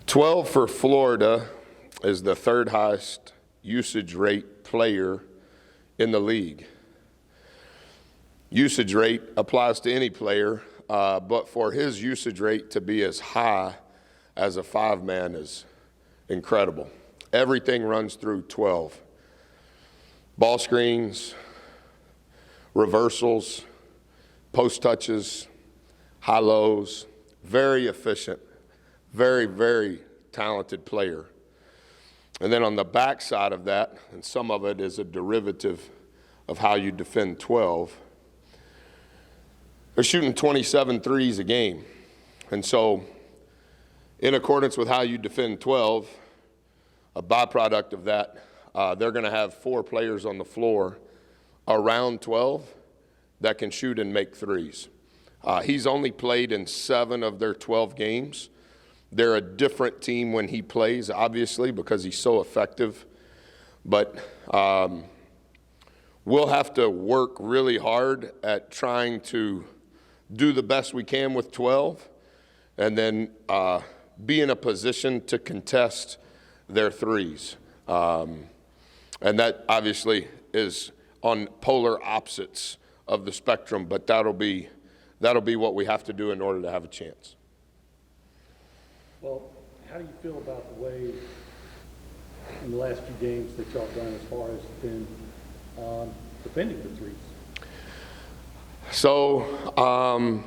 12 for Florida is the third highest usage rate player in the league. Usage rate applies to any player, but for his usage rate to be as high as a five-man is incredible. Everything runs through 12. Ball screens, reversals, post touches, high-lows, very efficient, very, very talented player. And then on the back side of that, and some of it is a derivative of how you defend 12, they're shooting 27 threes a game. And so in accordance with how you defend 12, a byproduct of that, they're going to have 4 players on the floor around 12 that can shoot and make threes. He's only played in 7 of their 12 games. They're a different team when he plays, obviously, because he's so effective. But we'll have to work really hard at trying to do the best we can with 12 and then be in a position to contest their threes. And that obviously is on polar opposites of the spectrum, but that'll be what we have to do in order to have a chance. Well, how do you feel about the way in the last few games that y'all done as far as defending the threes? So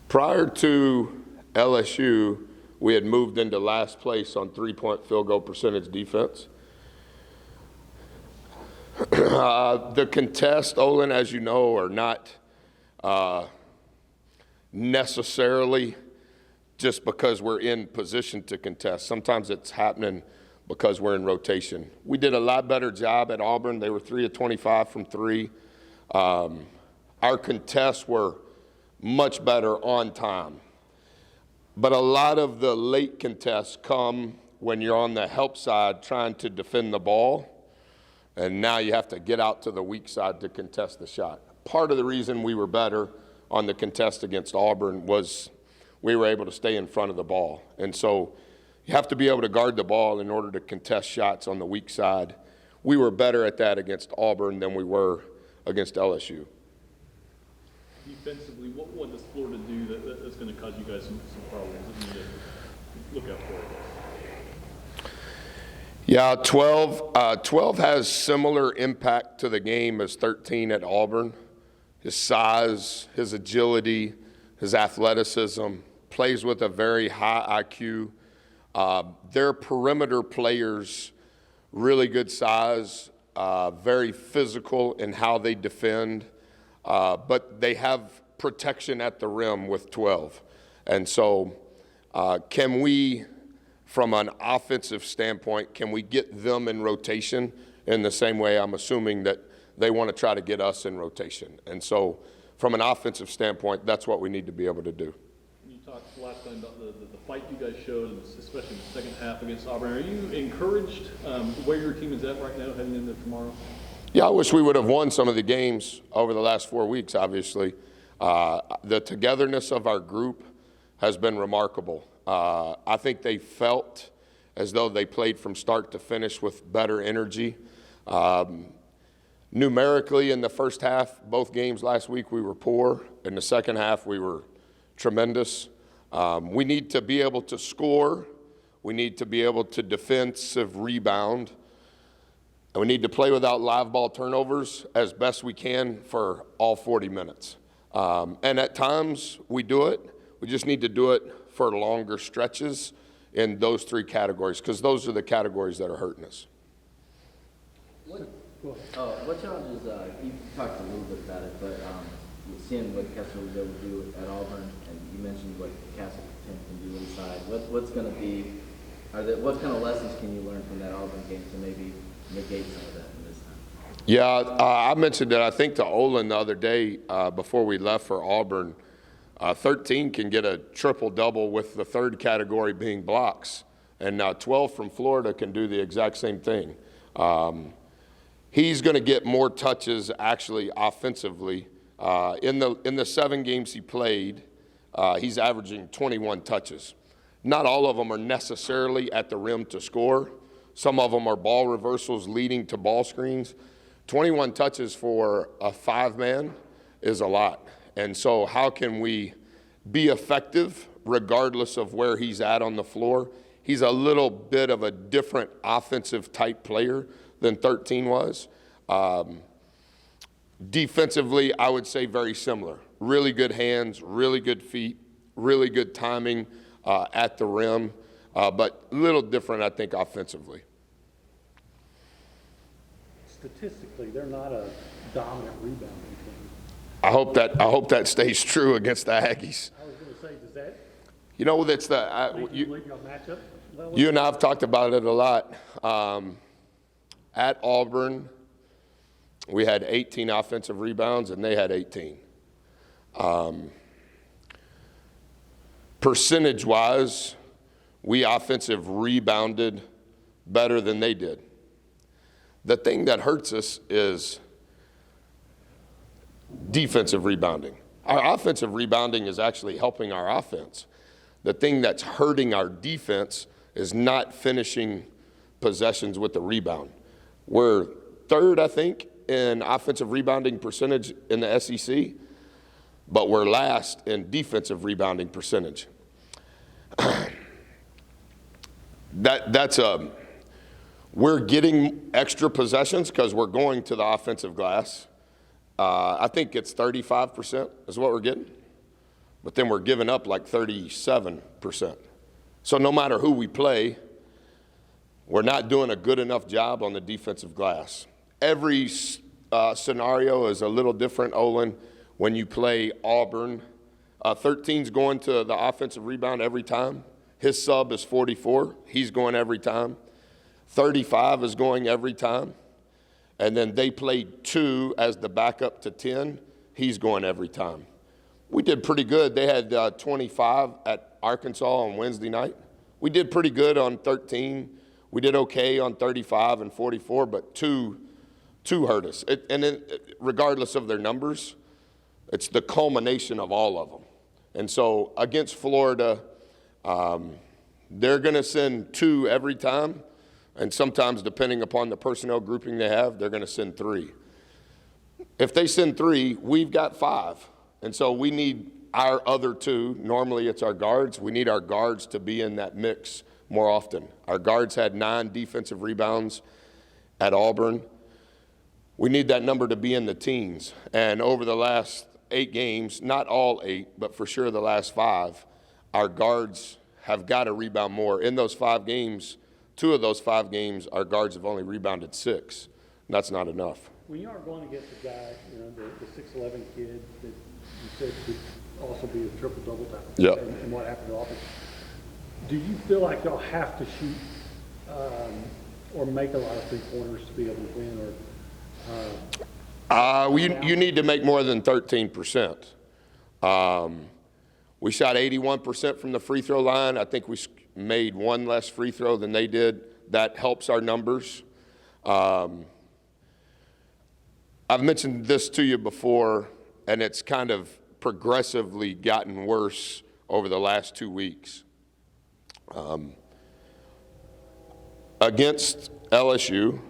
prior to LSU, we had moved into last place on three-point field goal percentage defense. The contests, Olin, as you know, are not necessarily just because we're in position to contest. Sometimes it's happening because we're in rotation. We did a lot better job at Auburn. They were 3 of 25 from 3. Our contests were much better on time. But a lot of the late contests come when you're on the help side trying to defend the ball, and now you have to get out to the weak side to contest the shot. Part of the reason we were better on the contest against Auburn was we were able to stay in front of the ball. And so you have to be able to guard the ball in order to contest shots on the weak side. We were better at that against Auburn than we were against LSU. Defensively, what does Florida do that's going to cause you guys some problems that you need to look out for? Yeah, 12 has similar impact to the game as 13 at Auburn. His size, his agility, his athleticism, plays with a very high IQ. Their perimeter players, really good size, very physical in how they defend, but they have protection at the rim with 12. And so can we, from an offensive standpoint, can we get them in rotation in the same way I'm assuming that they want to try to get us in rotation? And so from an offensive standpoint, that's what we need to be able to do. You talked last time about the fight you guys showed, especially in the second half against Auburn. Are you encouraged where your team is at right now heading into tomorrow? Yeah, I wish we would have won some of the games over the last 4 weeks, obviously. The togetherness of our group has been remarkable. I think they felt as though they played from start to finish with better energy. Numerically, in the first half, both games last week, we were poor. In the second half, we were tremendous. We need to be able to score. We need to be able to defensive rebound. And we need to play without live ball turnovers as best we can for all 40 minutes. And at times, we do it. We just need to do it for longer stretches in those 3 categories, because those are the categories that are hurting us. What challenges, you talked a little bit about it, but seeing what Kessler was able to do at Auburn, and you mentioned what Castle can do inside, what's going to be, what kind of lessons can you learn from that Auburn game to maybe negate some of that in this time? Yeah, I mentioned that I think to Olin the other day before we left for Auburn, 13 can get a triple-double with the third category being blocks, and now 12 from Florida can do the exact same thing. He's going to get more touches actually offensively. In the 7 games he played, he's averaging 21 touches. Not all of them are necessarily at the rim to score. Some of them are ball reversals leading to ball screens. 21 touches for a 5-man is a lot. And so how can we be effective regardless of where he's at on the floor? He's a little bit of a different offensive type player than 13 was. Defensively, I would say very similar. Really good hands, really good feet, really good timing at the rim, but a little different, I think, offensively. Statistically, they're not a dominant rebounding team. I hope that stays true against the Aggies. I was going to say, does that You know, that's make you believe y'all match up well with you and I have talked about it a lot. At Auburn, we had 18 offensive rebounds, and they had 18. Percentage-wise, we offensive rebounded better than they did. The thing that hurts us is defensive rebounding. Our offensive rebounding is actually helping our offense. The thing that's hurting our defense is not finishing possessions with the rebound. We're third, I think, in offensive rebounding percentage in the SEC, but we're last in defensive rebounding percentage. We're getting extra possessions because we're going to the offensive glass. I think it's 35% is what we're getting, but then we're giving up like 37%. So no matter who we play, we're not doing a good enough job on the defensive glass. Every scenario is a little different, Olin. When you play Auburn, 13's going to the offensive rebound every time. His sub is 44. He's going every time. 35 is going every time. And then they played 2 as the backup to 10. He's going every time. We did pretty good. They had 25 at Arkansas on Wednesday night. We did pretty good on 13. We did okay on 35 and 44, but two hurt us. Regardless of their numbers, it's the culmination of all of them. And so against Florida, they're going to send 2 every time, and sometimes depending upon the personnel grouping they have, they're going to send 3. If they send 3, we've got 5. And so we need our other 2. Normally it's our guards. We need our guards to be in that mix more often. Our guards had 9 defensive rebounds at Auburn. We need that number to be in the teens. And over the last 8 games, not all 8, but for sure the last 5, our guards have got to rebound more. In those 5 games, 2 of those 5 games, our guards have only rebounded 6. And that's not enough. When you are going against a guy, the 6'11" kid that you said could also be a triple-double type of Yep. and what happened to Auburn, do you feel like y'all have to shoot or make a lot of three-pointers to be able to win? You need to make more than 13%. We shot 81% from the free throw line. I think we made 1 less free throw than they did. That helps our numbers. I've mentioned this to you before, and it's kind of progressively gotten worse over the last 2 weeks. Against LSU,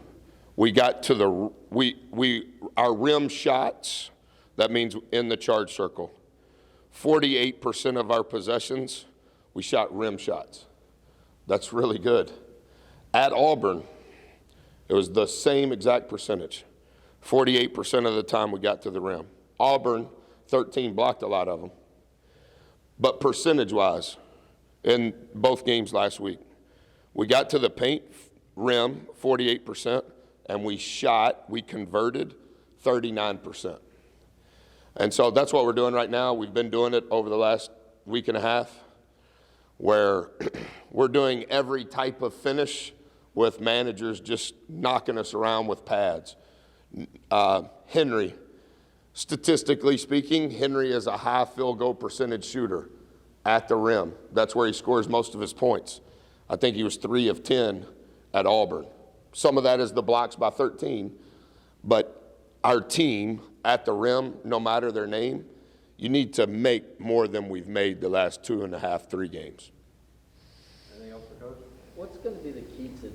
we got to our rim shots, that means in the charge circle, 48% of our possessions, we shot rim shots. That's really good. At Auburn, it was the same exact percentage. 48% of the time we got to the rim. Auburn, 13 blocked a lot of them. But percentage-wise, in both games last week, we got to the paint rim, 48%, and we converted 39%. And so that's what we're doing right now. We've been doing it over the last week and a half, where we're doing every type of finish with managers just knocking us around with pads. Henry, statistically speaking, Henry is a high field goal percentage shooter at the rim. That's where he scores most of his points. I think he was 3 of 10 at Auburn. Some of that is the blocks by 13, but our team at the rim, no matter their name, you need to make more than we've made the last 2.5, 3 games. Anything else for Coach? What's going to be the key to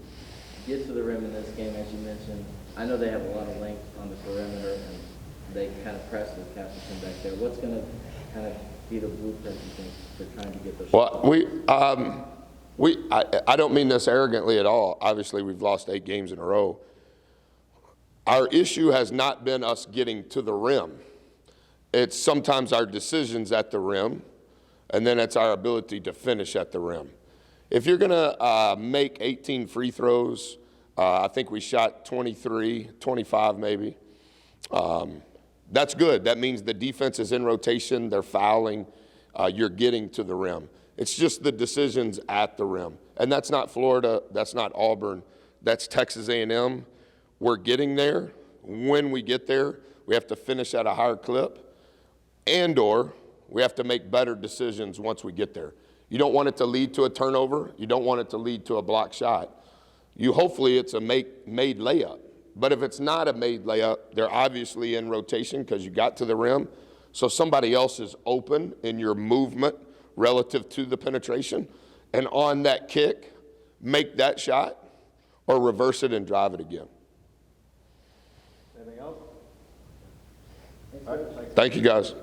get to the rim in this game, as you mentioned? I know they have a lot of length on the perimeter, and they kind of press with Castleton back there. What's going to kind of be the blueprint, you think, for trying to get those? Well, I don't mean this arrogantly at all. Obviously, we've lost 8 games in a row. Our issue has not been us getting to the rim. It's sometimes our decisions at the rim, and then it's our ability to finish at the rim. If you're going to make 18 free throws, I think we shot 23, 25 maybe. That's good. That means the defense is in rotation, they're fouling, you're getting to the rim. It's just the decisions at the rim. And that's not Florida, that's not Auburn, that's Texas A&M. We're getting there. When we get there, we have to finish at a higher clip, and/or we have to make better decisions once we get there. You don't want it to lead to a turnover. You don't want it to lead to a block shot. Hopefully it's a made layup. But if it's not a made layup, they're obviously in rotation because you got to the rim. So somebody else is open in your movement relative to the penetration. And on that kick, make that shot or reverse it and drive it again. Anything else? Thanks, Coach. Thank you, guys.